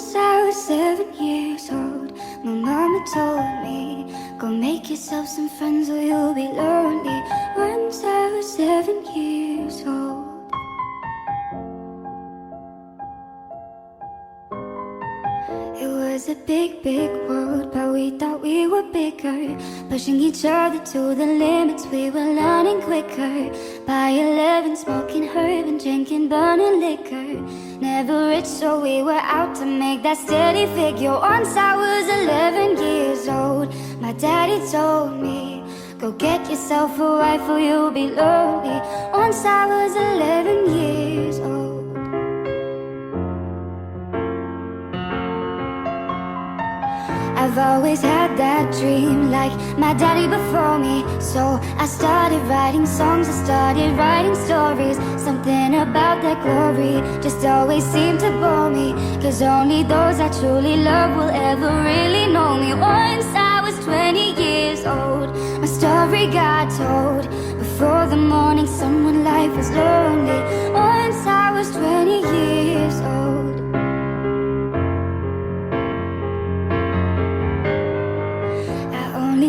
Once I was 7 years old, my mama told me, go make yourself some friends or you'll be lonely. Once I was 7 years old. It was a big, big world, but we thought we were bigger, pushing each other to the limits, we were learning quicker. By 11, smoking herb and drinking burning liquor. Never rich, so we were out to make that steady figure. Once I was 11 years old, my daddy told me, go get yourself a wife or you'll be lonely. Once I was 11 years old. I've always had that dream, like my daddy before me. So I started writing songs, I started writing stories. Something about that glory just always seemed to bore me, cause only those I truly love will ever really know me. Once I was 20 years old, my story got told. Before the morning sun when life was lonely. Once I was 20 years old.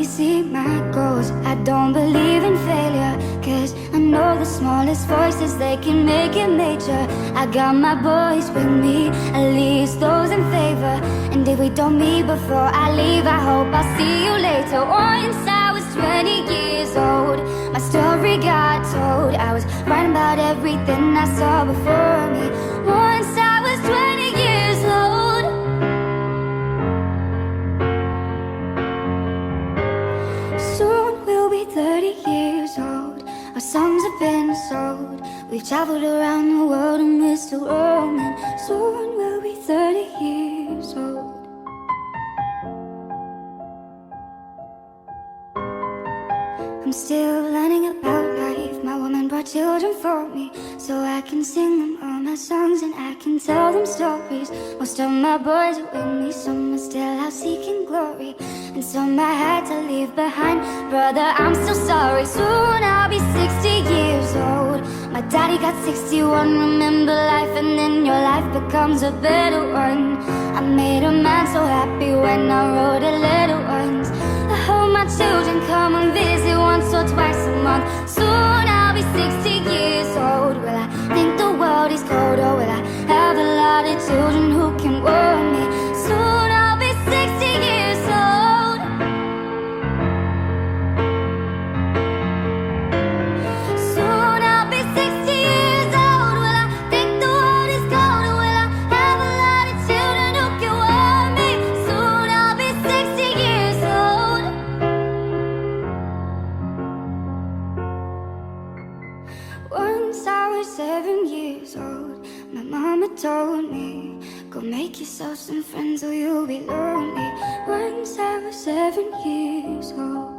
See my goals, I don't believe in failure, cause I know the smallest voices, they can make it major. I got my boys with me, at least those in favor. And if we don't meet before I leave, I hope I'll see you later. Once I was 20 years old, my story got told. I was writing about everything I saw before me. Once I was 20 years old. Soon we'll be 30 years old. Our songs have been sold. We've traveled around the world and we're still roaming. Soon we'll be 30 years old. I'm still learning about life. My woman brought children for me, so I can sing them all my songs and I can tell them stories. Most of my boys are with me, some are still out seeking glory, and some I had to leave behind. Brother, I'm still sorry. Soon I'll be 60 years old. My daddy got 61. Remember life and then your life becomes a better one. I made a man so happy when I wrote a letter once. I hope my children come and visit once or twice a month. Soon I'll be 60 years old. Will I think the world is cold, or will I have a lot of children who can warm me? Soon I'll be 60 years old. Soon I'll be 60 years old. Will I think the world is cold, or will I have a lot of children who can warm me? Soon I'll be 60 years old. Once I was 7 years old, my mama told me, go make yourself some friends or you'll be lonely. Once I was 7 years old.